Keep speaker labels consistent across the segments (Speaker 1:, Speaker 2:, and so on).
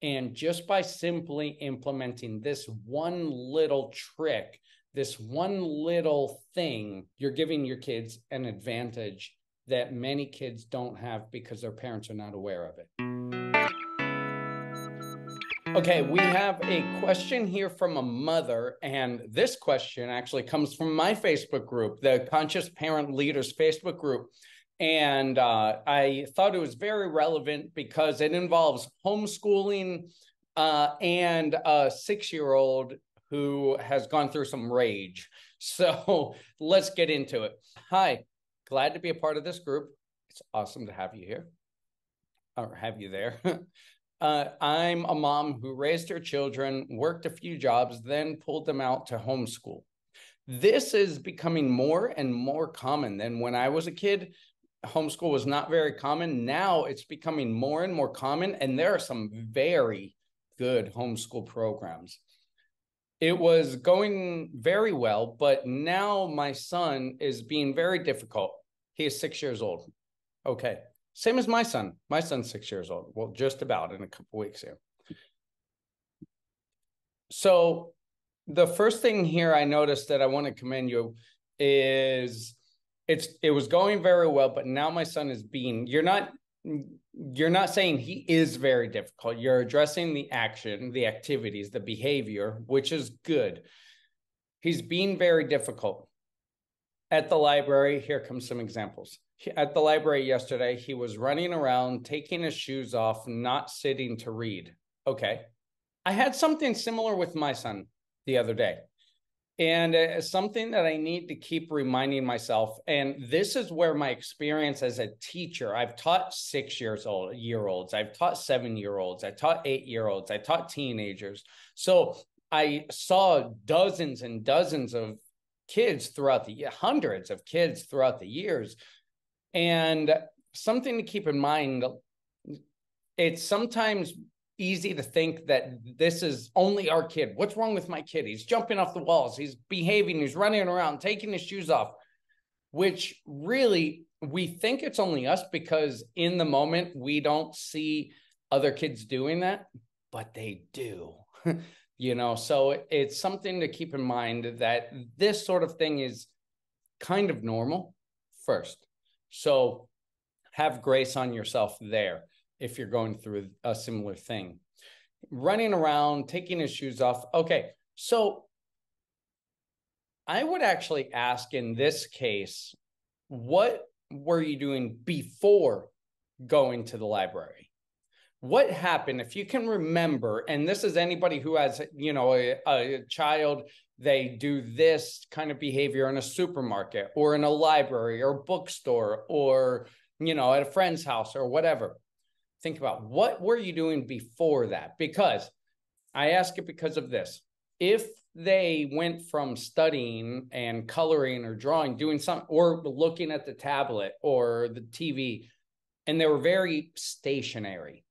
Speaker 1: And just by simply implementing this one little trick, this one little thing, you're giving your kids an advantage that many kids don't have because their parents are not aware of it. Okay, we have a question here from a mother, and this question actually comes from my Facebook group, the Conscious Parent Leaders Facebook group. And I thought it was very relevant because it involves homeschooling and a 6-year-old who has gone through some rage. So let's get into it. Hi, glad to be a part of this group. It's awesome to have you here, or have you there. I'm a mom who raised her children, worked a few jobs, then pulled them out to homeschool. This is becoming more and more common than when I was a kid. Homeschool was not very common. Now it's becoming more and more common, and there are some very good homeschool programs. It was going very well, but now my son is being very difficult. He is 6 years old. Okay. Same as my son. My son's 6 years old. Well, just about in a couple weeks here. So the first thing here I noticed that I want to commend you is it was going very well, but now my son is being, you're not saying he is very difficult. You're addressing the action, the activities, the behavior, which is good. He's being very difficult. At the library, here comes some examples. At the library yesterday, he was running around, taking his shoes off, not sitting to read. Okay. I had something similar with my son the other day. And it's something that I need to keep reminding myself. And this is where my experience as a teacher, I've taught 6-year-olds, I've taught 7-year-olds, I taught 8-year-olds, I taught teenagers. So I saw dozens and dozens of kids throughout the hundreds of kids throughout the years. And something to keep in mind, it's sometimes easy to think that this is only our kid. What's wrong with my kid? He's jumping off the walls. He's behaving. He's running around, taking his shoes off, which really we think it's only us because in the moment we don't see other kids doing that, but they do. So it's something to keep in mind that this sort of thing is kind of normal first. So have grace on yourself there if you're going through a similar thing. Running around, taking his shoes off. Okay, so I would actually ask in this case, what were you doing before going to the library? What happened, if you can remember, and this is anybody who has, a child, they do this kind of behavior in a supermarket or in a library or bookstore or, at a friend's house or whatever. Think about what were you doing before that? Because I ask it because of this. If they went from studying and coloring or drawing, doing something, or looking at the tablet or the TV, and they were very stationary,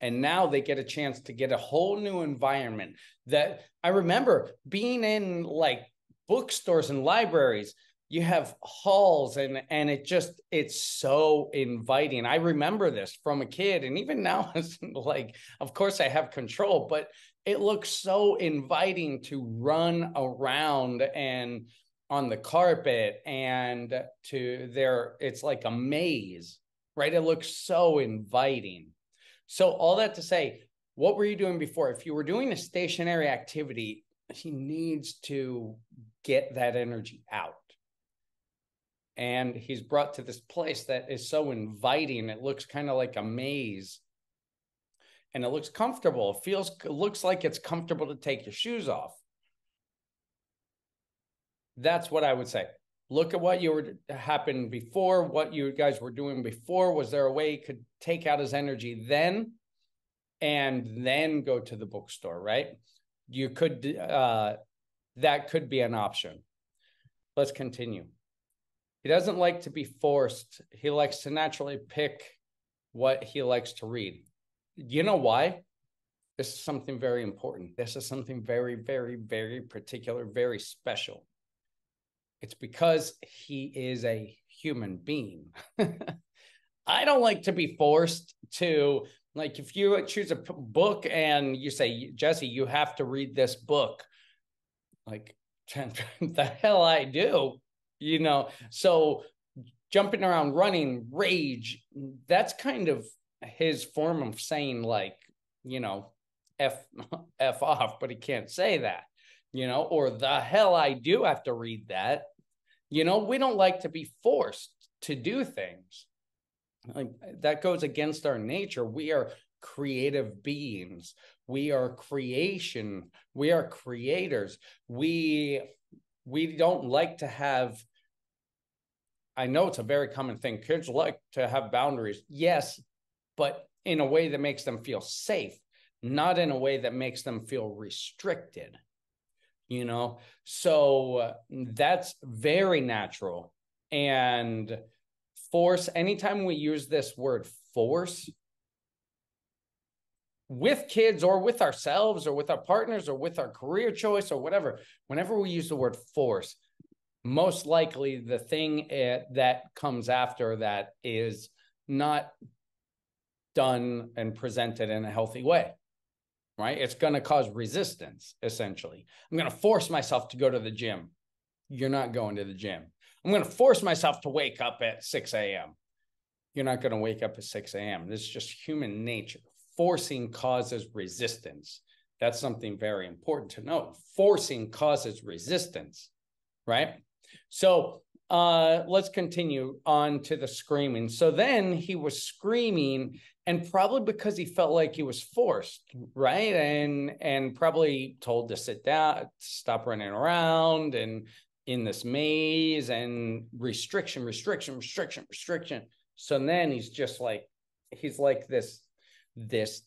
Speaker 1: and now they get a chance to get a whole new environment. That I remember being in like bookstores and libraries, you have halls and it's so inviting. I remember this from a kid, and even now it's like, of course I have control, but it looks so inviting to run around and on the carpet and it's like a maze, right? It looks so inviting. So all that to say, what were you doing before? If you were doing a stationary activity, he needs to get that energy out. And he's brought to this place that is so inviting. It looks kind of like a maze. And it looks comfortable. It looks like it's comfortable to take your shoes off. That's what I would say. Look at what happened before, what you guys were doing before. Was there a way you could take out his energy then and then go to the bookstore, right? You could, that could be an option. Let's continue. He doesn't like to be forced. He likes to naturally pick what he likes to read. You know why? This is something very important. This is something very, very, very particular, very special. It's because he is a human being. I don't like to be forced to Like if you choose a book and you say, Jesse, you have to read this book, like the hell I do, so jumping around, running, rage, that's kind of his form of saying like, F, F off, but he can't say that, or the hell I do have to read that. We don't like to be forced to do things. Like that goes against our nature. We are creative beings. We are creation. We are creators. We don't like to have, I know it's a very common thing. Kids like to have boundaries. Yes, but in a way that makes them feel safe, not in a way that makes them feel restricted, So that's very natural. And force, anytime we use this word force with kids or with ourselves or with our partners or with our career choice or whatever, whenever we use the word force, most likely the thing that comes after that is not done and presented in a healthy way, right? It's going to cause resistance, essentially. I'm going to force myself to go to the gym. You're not going to the gym. I'm going to force myself to wake up at 6 a.m. You're not going to wake up at 6 a.m. This is just human nature. Forcing causes resistance. That's something very important to know. Forcing causes resistance, right? So let's continue on to the screaming. So then he was screaming, and probably because he felt like he was forced, right? And probably told to sit down, stop running around and in this maze, and restriction. So then he's like this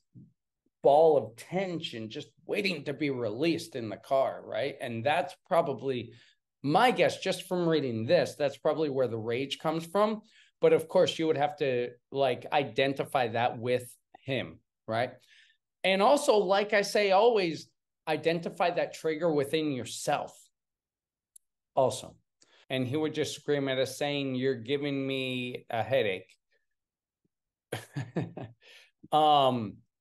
Speaker 1: ball of tension just waiting to be released in the car, right? And that's probably my guess, just from reading this, that's probably where the rage comes from. But of course, you would have to like identify that with him, right? And also, like I say, always identify that trigger within yourself also. And he would just scream at us saying, "You're giving me a headache."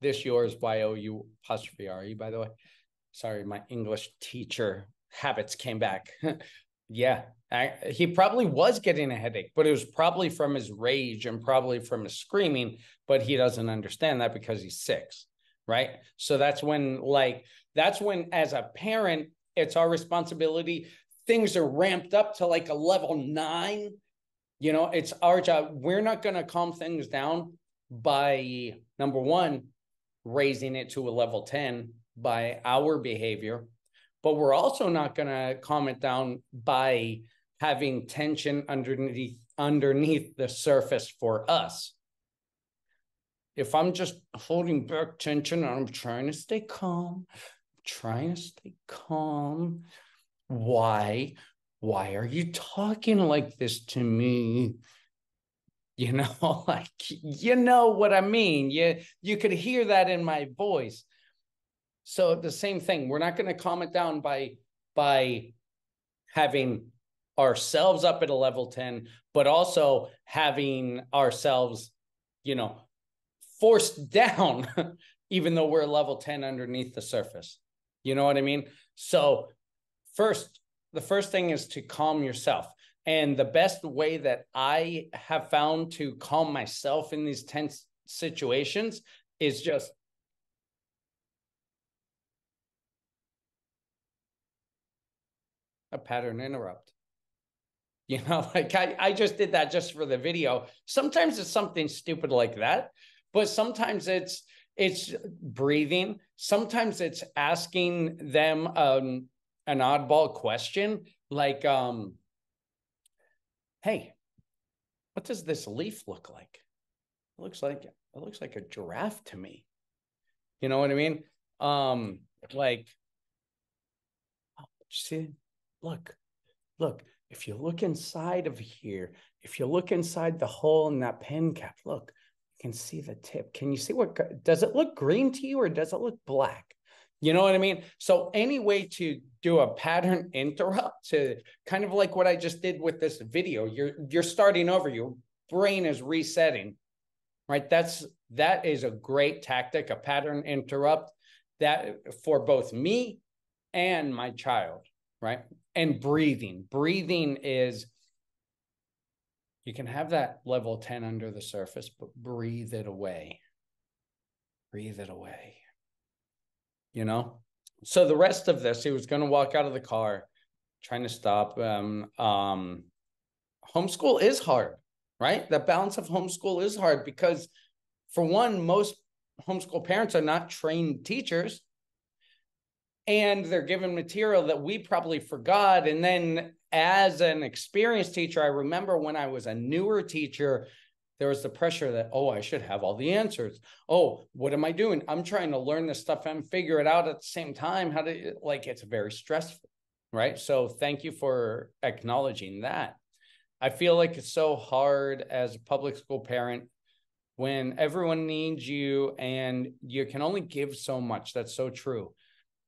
Speaker 1: This yours, Y-O-U'', by the way. Sorry, my English teacher habits came back. Yeah, he probably was getting a headache, but it was probably from his rage and probably from his screaming, but he doesn't understand that because he's 6, right? So that's when as a parent, it's our responsibility. Things are ramped up to like a level 9. It's our job. We're not going to calm things down by, number one, raising it to a level 10 by our behavior, but we're also not going to calm it down by having tension underneath the surface for us. If I'm just holding back tension and I'm trying to stay calm, why are you talking like this to me? Like, what I mean. You could hear that in my voice. So the same thing, we're not going to calm it down by having ourselves up at a level 10, but also having ourselves, forced down, even though we're level 10 underneath the surface. You know what I mean? So the first thing is to calm yourself. And the best way that I have found to calm myself in these tense situations is just a pattern interrupt. Like I just did that just for the video. Sometimes it's something stupid like that, but sometimes it's breathing. Sometimes it's asking them an oddball question like, hey, what does this leaf look like? It looks like a giraffe to me. You know what I mean? Like, oh, see, look, if you look inside of here, if you look inside the hole in that pen cap, look, you can see the tip. Can you see does it look green to you or does it look black? You know what I mean? So any way to do a pattern interrupt, to kind of like what I just did with this video, you're starting over, your brain is resetting, right? That's That is a great tactic, a pattern interrupt that for both me and my child, right? And breathing. Breathing is, you can have that level 10 under the surface, but breathe it away. Breathe it away. You know? So the rest of this, he was going to walk out of the car, trying to stop. Homeschool is hard, right? The balance of homeschool is hard because, for one, most homeschool parents are not trained teachers, and they're given material that we probably forgot. And then as an experienced teacher, I remember when I was a newer teacher, there was the pressure that, oh, I should have all the answers. Oh, what am I doing? I'm trying to learn this stuff and figure it out at the same time. It's very stressful, right? So thank you for acknowledging that. I feel like it's so hard as a public school parent when everyone needs you and you can only give so much. That's so true.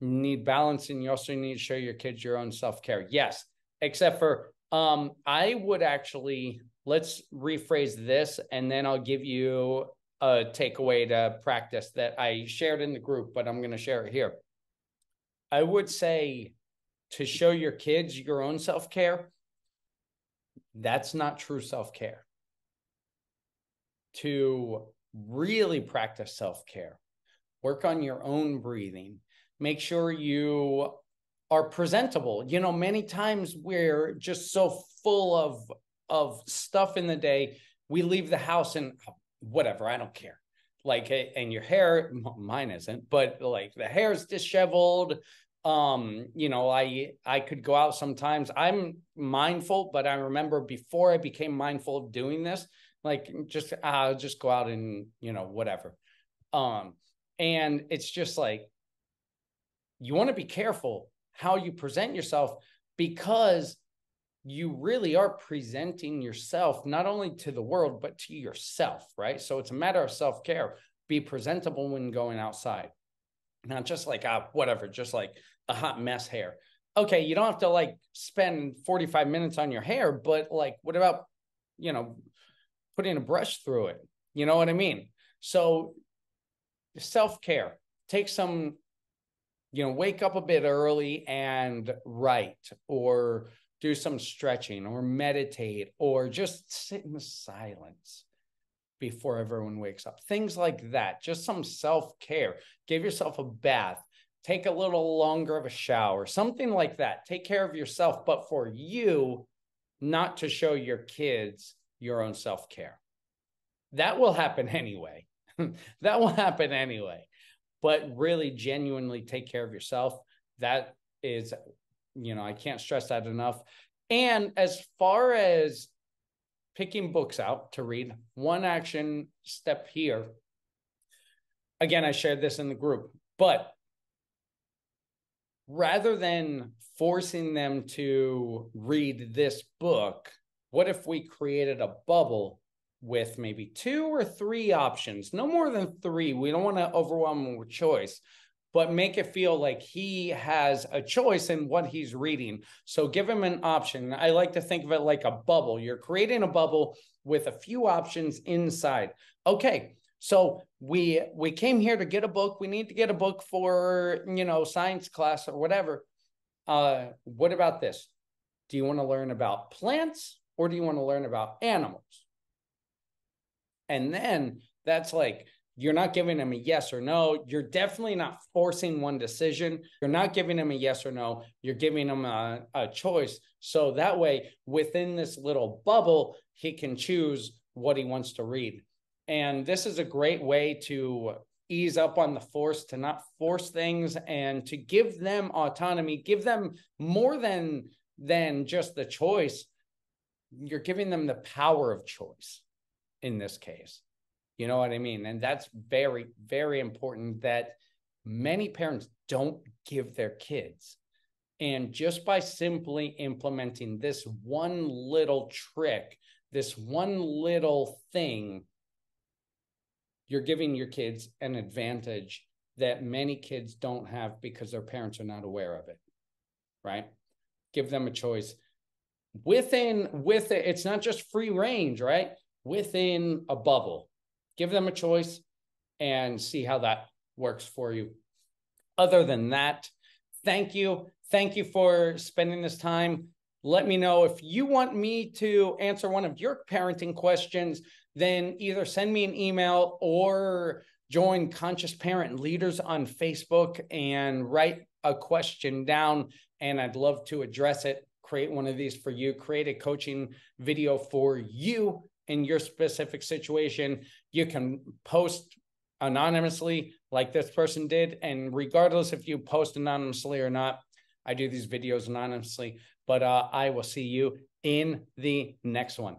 Speaker 1: You need balance, and you also need to show your kids your own self-care. Yes, except for I would actually, let's rephrase this, and then I'll give you a takeaway to practice that I shared in the group, but I'm going to share it here. I would say to show your kids your own self-care, that's not true self-care. To really practice self-care, work on your own breathing, make sure you are presentable. You know, many times we're just so full of stuff in the day, we leave the house and whatever, I don't care. Like, and your hair, mine isn't, but like the hair's disheveled. You know, I could go out sometimes. I'm mindful, but I remember before I became mindful of doing this, like just go out and, you know, whatever. And it's just like, you want to be careful how you present yourself, because you really are presenting yourself not only to the world, but to yourself, right? So it's a matter of self-care. Be presentable when going outside. Not just like, whatever, just like a hot mess hair. Okay, you don't have to like spend 45 minutes on your hair, but like, what about, you know, putting a brush through it? You know what I mean? So self-care, take some, you know, wake up a bit early and write, or do some stretching, or meditate, or just sit in the silence before everyone wakes up. Things like that, just some self-care. Give yourself a bath, take a little longer of a shower, something like that. Take care of yourself, but for you, not to show your kids your own self-care. That will happen anyway. That will happen anyway. But really genuinely take care of yourself. That is, you know, I can't stress that enough. And as far as picking books out to read, one action step here, again, I shared this in the group, but rather than forcing them to read this book, what if we created a bubble with maybe 2 or 3 options, no more than 3. We don't want to overwhelm him with choice, but make it feel like he has a choice in what he's reading. So give him an option. I like to think of it like a bubble. You're creating a bubble with a few options inside. Okay, so we came here to get a book. We need to get a book for, you know, science class or whatever. What about this? Do you want to learn about plants, or do you want to learn about animals? And then that's like, you're not giving them a yes or no. You're definitely not forcing one decision. You're not giving them a yes or no. You're giving them a choice. So that way, within this little bubble, he can choose what he wants to read. And this is a great way to ease up on the force, to not force things, and to give them autonomy, give them more than just the choice. You're giving them the power of choice in this case. You know what I mean? And that's very, very important that many parents don't give their kids. And just by simply implementing this one little trick, this one little thing, you're giving your kids an advantage that many kids don't have because their parents are not aware of it, right? Give them a choice. With it, it's not just free range, right? Within a bubble. Give them a choice, and see how that works for you. Other than that, thank you. Thank you for spending this time. Let me know if you want me to answer one of your parenting questions, then either send me an email or join Conscious Parent Leaders on Facebook and write a question down, and I'd love to address it, create one of these for you, create a coaching video for you in your specific situation. You can post anonymously like this person did, and regardless if you post anonymously or not, I do these videos anonymously, but I will see you in the next one.